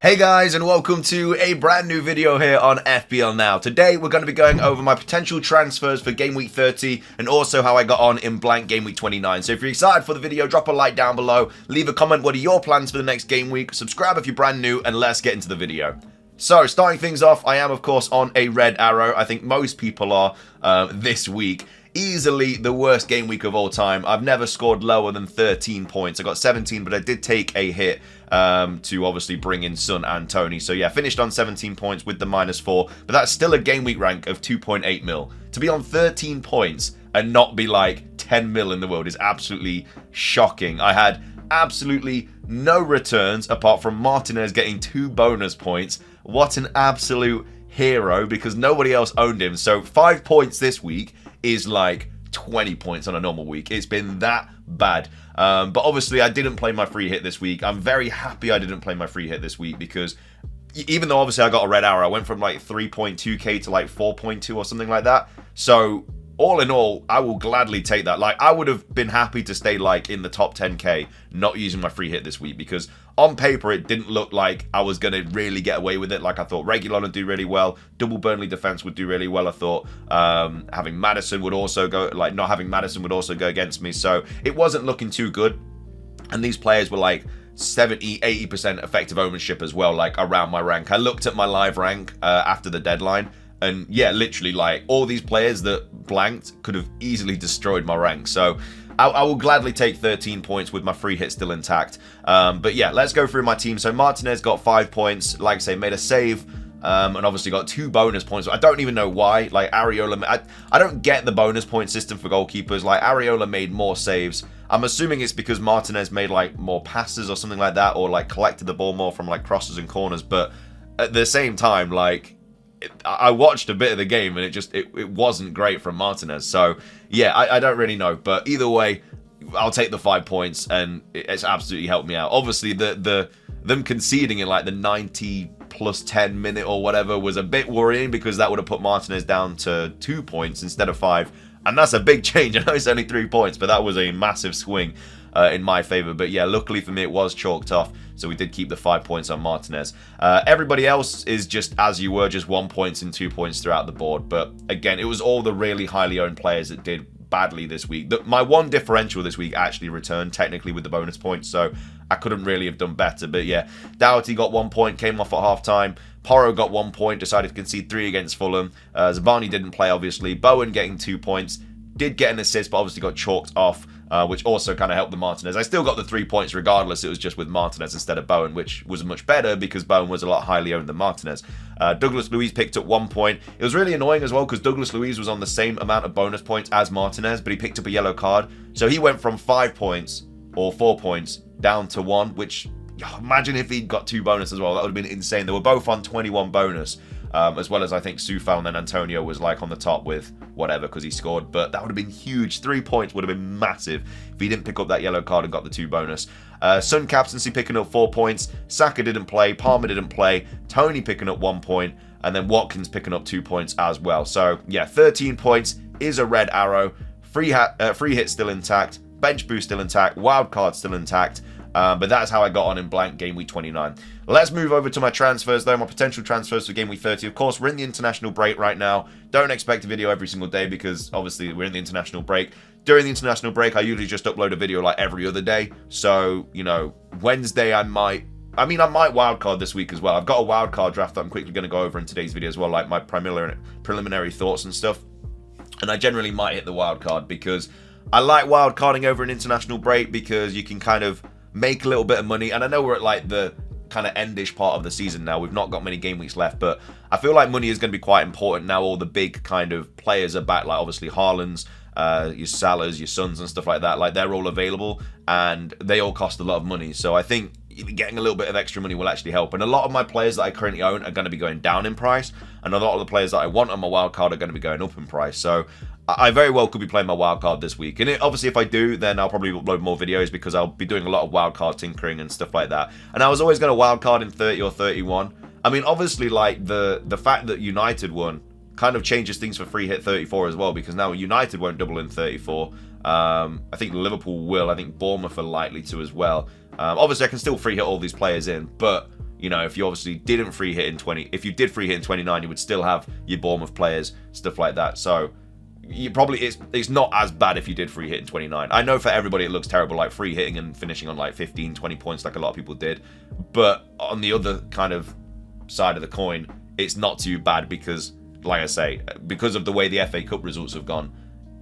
Hey guys, and welcome to a brand new video here on FPL Now. Today we're going to be going over my potential transfers for Game Week 30 and also how I got on in blank Game Week 29. So if you're excited for the video, drop a like down below, leave a comment what are your plans for the next game week, subscribe if you're brand new, and let's get into the video. So starting things off, I am of course on a red arrow. I think most people are this week. Easily the worst game week of all time. I've never scored lower than 13 points. I got 17, but I did take a hit to obviously bring in Son and Tony. So yeah, finished on 17 points with the -4, but that's still a game week rank of 2.8 mil. To be on 13 points and not be like 10 mil in the world is absolutely shocking. I had absolutely no returns apart from Martinez getting 2 bonus points. What an absolute hero, because nobody else owned him. So 5 points this week is like 20 points on a normal week. It's been that bad. But obviously I didn't play my free hit this week. I'm very happy I didn't play my free hit this week, because even though obviously I got a red arrow, I went from like 3.2k to like 4.2 or something like that. So all in all, I will gladly take that. Like, I would have been happy to stay like in the top 10k not using my free hit this week, because on paper it didn't look like I was going to really get away with it. Like, I thought Reguilon would do really well, double Burnley defense would do really well. I thought having Maddison would also go, like not having Maddison would also go against me. So it wasn't looking too good. And these players were like 70-80% effective ownership as well, like around my rank. I looked at my live rank after the deadline, and yeah, literally like all these players that blanked could have easily destroyed my rank. So I will gladly take 13 points with my free hit still intact. But yeah, let's go through my team. So Martinez got 5 points, like I say, made a save, and obviously got 2 bonus points. I don't even know why. Like Areola, I don't get the bonus point system for goalkeepers. Like Areola made more saves. I'm assuming it's because Martinez made like more passes or something like that, or like collected the ball more from like crosses and corners. But at the same time, like, I watched a bit of the game and it wasn't great from Martinez. So yeah, I don't really know, but either way, I'll take the 5 points, and it's absolutely helped me out. Obviously them conceding in like the 90 plus 10 minute or whatever was a bit worrying, because that would have put Martinez down to 2 points instead of 5, and that's a big change. I know it's only 3 points, but that was a massive swing in my favor. But yeah, luckily for me it was chalked off, so we did keep the 5 points on Martinez. Everybody else is just as you were, just 1 point and 2 points throughout the board. But again, it was all the really highly owned players that did badly this week. My one differential this week actually returned technically with the bonus points, so I couldn't really have done better. But yeah, Doherty got 1 point, came off at half-time. Porro got 1 point, decided to concede 3 against Fulham. Zabani didn't play, obviously. Bowen getting 2 points, did get an assist, but obviously got chalked off, which also kind of helped the Martinez. I still got the 3 points regardless. It was just with Martinez instead of Bowen, which was much better because Bowen was a lot highly owned than Martinez. Douglas Luiz picked up 1 point. It was really annoying as well, because Douglas Luiz was on the same amount of bonus points as Martinez, but he picked up a yellow card. So he went from 5 points or 4 points down to 1, which, imagine if he'd got 2 bonus as well. That would have been insane. They were both on 21 bonus. As well as I think Soufal, and then Antonio was like on the top with whatever because he scored. But that would have been huge. 3 points would have been massive if he didn't pick up that yellow card and got the 2 bonus. Son captaincy picking up 4 points. Saka didn't play. Palmer didn't play. Tony picking up 1 point. And then Watkins picking up 2 points as well. So yeah, 13 points is a red arrow. Free hit still intact. Bench boost still intact. Wildcard still intact. But that's how I got on in blank Game Week 29. Let's move over to my transfers, though. My potential transfers for Game Week 30. Of course, we're in the international break right now. Don't expect a video every single day, because obviously we're in the international break. During the international break, I usually just upload a video like every other day. So, you know, Wednesday I might wildcard this week as well. I've got a wildcard draft that I'm quickly going to go over in today's video as well, like my preliminary thoughts and stuff. And I generally might hit the wildcard, because I like wildcarding over an international break, because you can kind of make a little bit of money. And I know we're at like the kind of endish part of the season now. We've not got many game weeks left, but I feel like money is going to be quite important now. All the big kind of players are back, like obviously Haaland's, your Salah's, your Sons and stuff like that. Like, they're all available and they all cost a lot of money. So I think getting a little bit of extra money will actually help. And a lot of my players that I currently own are going to be going down in price, and a lot of the players that I want on my wildcard are going to be going up in price. So I very well could be playing my wildcard this week. And obviously if I do, then I'll probably upload more videos, because I'll be doing a lot of wildcard tinkering and stuff like that. And I was always going to wildcard in 30 or 31. I mean, obviously, like, the fact that United won kind of changes things for free hit 34 as well, because now United won't double in 34. I think Liverpool will. I think Bournemouth are likely to as well. Obviously, I can still free hit all these players in, but you know, if you obviously didn't free hit in 20, if you did free hit in 29, you would still have your Bournemouth players, stuff like that. So you probably, it's not as bad if you did free hit in 29. I know for everybody it looks terrible, like free hitting and finishing on like 15, 20 points like a lot of people did. But on the other kind of side of the coin, it's not too bad because, like I say, because of the way the FA Cup results have gone,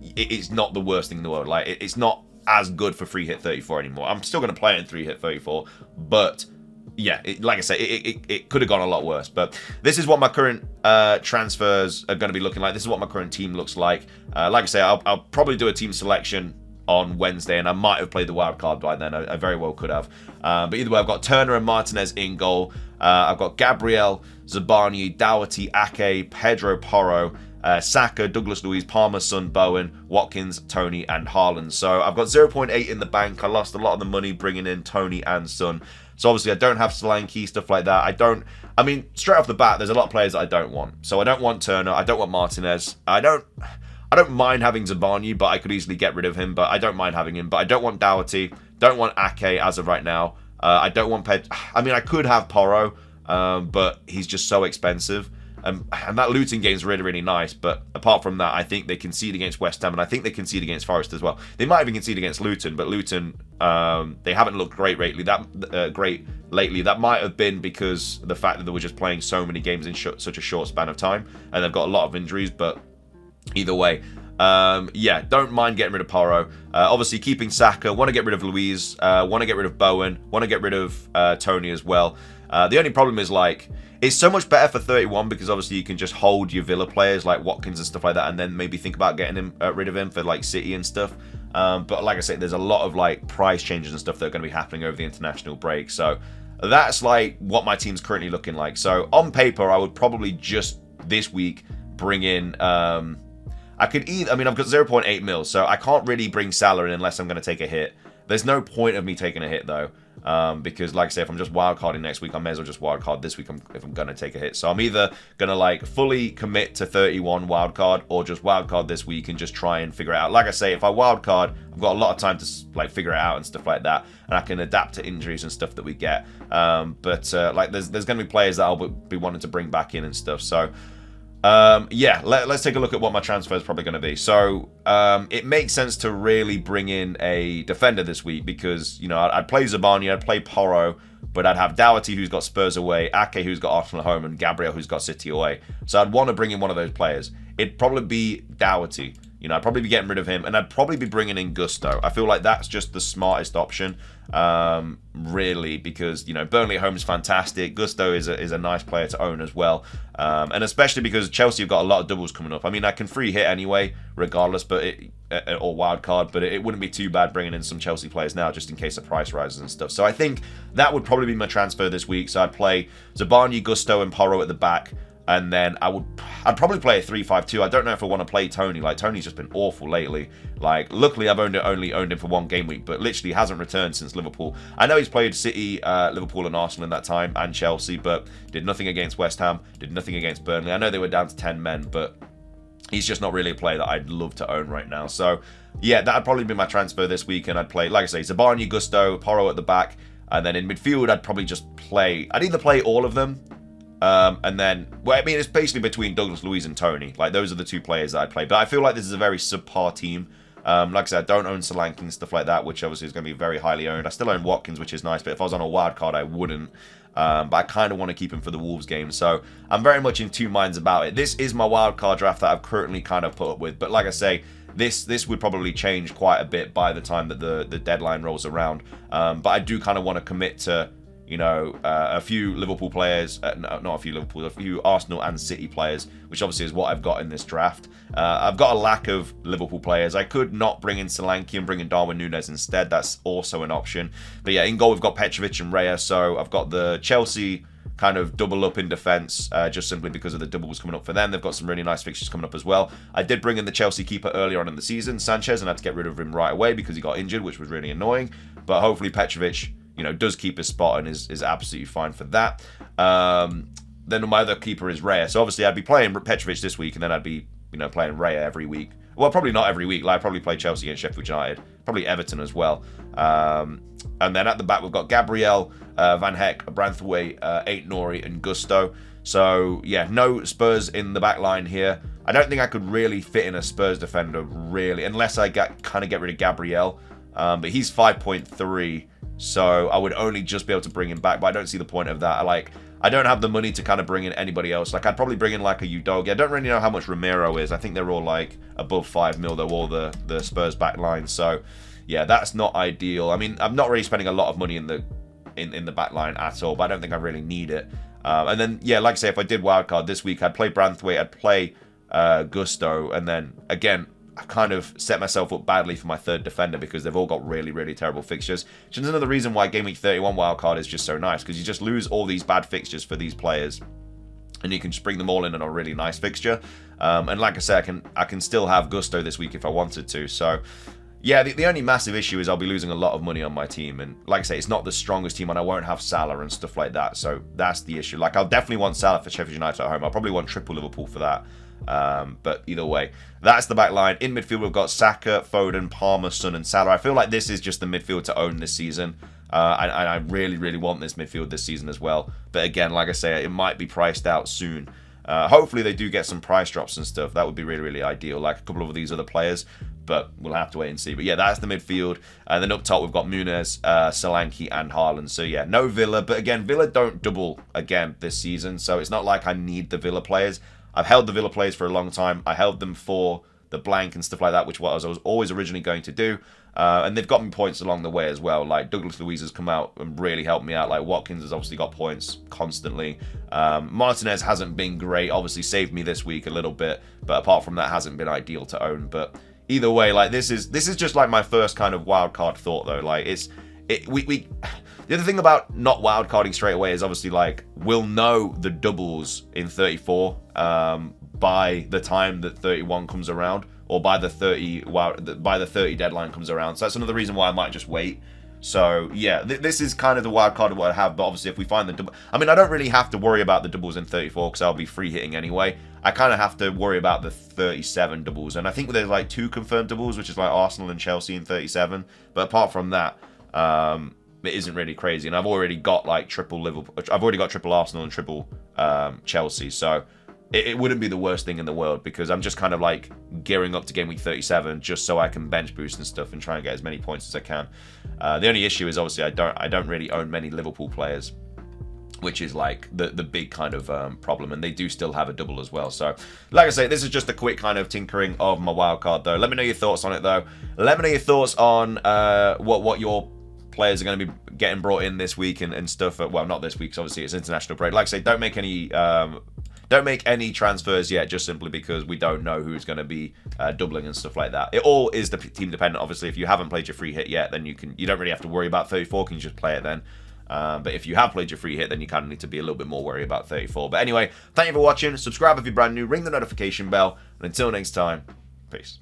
it's not the worst thing in the world. Like, it's not as good for free hit 34 anymore. I'm still going to play it in 3 hit 34, but yeah, like I say, it could have gone a lot worse. But this is what my current transfers are going to be looking like. This is what my current team looks like. Like I say, I'll probably do a team selection on Wednesday, and I might have played the wild card by then. I very well could have. But either way, I've got Turner and Martinez in goal. I've got Gabriel, Zabani, Doherty, Ake, Pedro Porro, Saka, Douglas Luiz, Palmer, Son, Bowen, Watkins, Tony, and Haaland. So I've got 0.8 in the bank. I lost a lot of the money bringing in Tony and Son. So obviously I don't have Solanke, stuff like that. I mean, straight off the bat, there's a lot of players that I don't want. So I don't want Turner. I don't want Martinez. I don't mind having Zabani, but I could easily get rid of him. But I don't mind having him. But I don't want Doherty. Don't want Ake as of right now. I don't want I mean, I could have Porro, but he's just so expensive. And that Luton game's really, really nice. But apart from that, I think they concede against West Ham, and I think they concede against Forest as well. They might even concede against Luton, but Luton, they haven't looked great lately. That might have been because of the fact that they were just playing so many games in such a short span of time, and they've got a lot of injuries. But either way, yeah, don't mind getting rid of Porro. Obviously, keeping Saka. Want to get rid of Luiz. Want to get rid of Bowen. Want to get rid of Tony as well. The only problem is, like, it's so much better for 31 because obviously you can just hold your Villa players like Watkins and stuff like that, and then maybe think about getting him rid of him for like City and stuff. But like I said, there's a lot of like price changes and stuff that are going to be happening over the international break. So that's like what my team's currently looking like. So on paper, I would probably just this week bring in. I mean, I've got 0.8 mil, so I can't really bring Salah in unless I'm going to take a hit. There's no point of me taking a hit though. Because like I say, if I'm just wildcarding next week, I may as well just wildcard this week if I'm going to take a hit. So I'm either going to like fully commit to 31 wildcard or just wildcard this week and just try and figure it out. Like I say, if I wildcard, I've got a lot of time to like figure it out and stuff like that, and I can adapt to injuries and stuff that we get. But like there's going to be players that I'll be wanting to bring back in and stuff. So yeah, let's take a look at what my transfer is probably going to be. So it makes sense to really bring in a defender this week because, you know, I'd play Zabani, I'd play Porro, but I'd have Doherty, who's got Spurs away, Ake, who's got Arsenal at home, and Gabriel, who's got City away. So I'd want to bring in one of those players. It'd probably be Doherty. You know, I'd probably be getting rid of him, and I'd probably be bringing in Gusto. I feel like that's just the smartest option, really, because, you know, Burnley at home is fantastic. Gusto is a nice player to own as well, and especially because Chelsea have got a lot of doubles coming up. I mean, I can free hit anyway, regardless, or wild card, but it wouldn't be too bad bringing in some Chelsea players now, just in case the price rises and stuff. So I think that would probably be my transfer this week. So I'd play Zabani, Gusto, and Porro at the back. And then I'd probably play a 3-5-2. I don't know if I want to play Tony. Like, Tony's just been awful lately. Like, luckily I've only owned him for one game week, but literally hasn't returned since Liverpool. I know he's played City, Liverpool and Arsenal in that time, and Chelsea, but did nothing against West Ham, did nothing against Burnley. I know they were down to 10 men, but he's just not really a player that I'd love to own right now. So, yeah, that'd probably be my transfer this week, and I'd play, like I say, Zabani, Gusto, Porro at the back, and then in midfield, I'd probably just play... I'd either play all of them, and then, well, I mean, it's basically between Douglas Luiz and Tony. Like, those are the two players that I'd play. But I feel like this is a very subpar team. Like I said, I don't own Solanke and stuff like that, which obviously is going to be very highly owned. I still own Watkins, which is nice, but if I was on a wild card, I wouldn't. But I kind of want to keep him for the Wolves game. So I'm very much in two minds about it. This is my wild card draft that I've currently kind of put up with. But like I say, this would probably change quite a bit by the time that the deadline rolls around. But I do kind of want to commit to, you know, a few Liverpool players, not a few Liverpool, a few Arsenal and City players, which obviously is what I've got in this draft. I've got a lack of Liverpool players. I could not bring in Solanke and bring in Darwin Núñez instead. That's also an option. But yeah, in goal we've got Petrovic and Raya. So I've got the Chelsea kind of double up in defence, just simply because of the doubles coming up for them. They've got some really nice fixtures coming up as well. I did bring in the Chelsea keeper earlier on in the season, Sanchez, and I had to get rid of him right away because he got injured, which was really annoying. But hopefully Petrovic, you know, does keep his spot and is absolutely fine for that. Then my other keeper is Raya. So obviously I'd be playing Petrovic this week, and then I'd be, you know, playing Raya every week. Well, probably not every week. Like, I'd probably play Chelsea and Sheffield United, probably Everton as well. And then at the back, we've got Gabriel, Van Heck, Branthwaite, Aït-Nouri, and Gusto. So, yeah, no Spurs in the back line here. I don't think I could really fit in a Spurs defender, really, unless I kind of get rid of Gabriel. But he's 5.3, so I would only just be able to bring him back. But I don't see the point of that. I don't have the money to kind of bring in anybody else. Like, I'd probably bring in, like, a Udogie. I don't really know how much Ramiro is. I think they're all, like, above 5 mil, though, all the Spurs back line. So, yeah, that's not ideal. I mean, I'm not really spending a lot of money in the back line at all, but I don't think I really need it. And then, yeah, like I say, if I did wildcard this week, I'd play Branthwaite, I'd play Gusto, and then, again, I kind of set myself up badly for my third defender because they've all got really, really terrible fixtures. Which is another reason why Game Week 31 wildcard is just so nice, because you just lose all these bad fixtures for these players, and you can just bring them all in on a really nice fixture. And like I said, I can still have Gusto this week if I wanted to. So, yeah, the only massive issue is I'll be losing a lot of money on my team. And like I say, it's not the strongest team, and I won't have Salah and stuff like that. So that's the issue. Like, I'll definitely want Salah for Sheffield United at home. I'll probably want triple Liverpool for that. But either way, that's the back line. In midfield, we've got Saka, Foden, Palmer, Son, and Salah. I feel like this is just the midfield to own this season. I really, really want this midfield this season as well. But again, like I say, it might be priced out soon. Hopefully they do get some price drops and stuff. That would be really, really ideal, like a couple of these other players. But we'll have to wait and see. But yeah, that's the midfield. And then up top, we've got Muniz, Solanke, and Haaland. So yeah, no Villa. But again, Villa don't double again this season. So it's not like I need the Villa players. I've held the Villa players for a long time. I held them for the blank and stuff like that, which was I was always originally going to do. And they've got me points along the way as well. Like, Douglas Luiz has come out and really helped me out. Like, Watkins has obviously got points constantly. Martinez hasn't been great. Obviously saved me this week a little bit. But apart from that, hasn't been ideal to own. But either way, like, this is just like my first kind of wildcard thought, though. Like, the other thing about not wildcarding straight away is obviously, like, we'll know the doubles in 34 by the time that 31 comes around, or by the 30 deadline comes around. So that's another reason why I might just wait. So yeah, this is kind of the wildcard of what I have. But obviously, if we find the double, I mean, I don't really have to worry about the doubles in 34 because I'll be free hitting anyway. I kind of have to worry about the 37 doubles, and I think there's like 2 confirmed doubles, which is like Arsenal and Chelsea in 37. But apart from that, it isn't really crazy, and I've already got like triple Liverpool. I've already got triple Arsenal and triple Chelsea, so it wouldn't be the worst thing in the world because I'm just kind of like gearing up to game week 37 just so I can bench boost and stuff and try and get as many points as I can. The only issue is obviously I don't really own many Liverpool players, which is like the big kind of problem, and they do still have a double as well. So like I say, this is just a quick kind of tinkering of my wildcard though. Let me know your thoughts on it though. Let me know your thoughts on what your players are going to be getting brought in this week and stuff. Well, not this week, because obviously it's international break. Like I say, don't make any transfers yet, just simply because we don't know who's going to be doubling and stuff like that. It all is the team dependent. Obviously, if you haven't played your free hit yet, then you don't really have to worry about 34. Can you just play it then? But if you have played your free hit, then you kind of need to be a little bit more worried about 34. But anyway, thank you for watching. Subscribe if you're brand new. Ring the notification bell. And until next time, peace.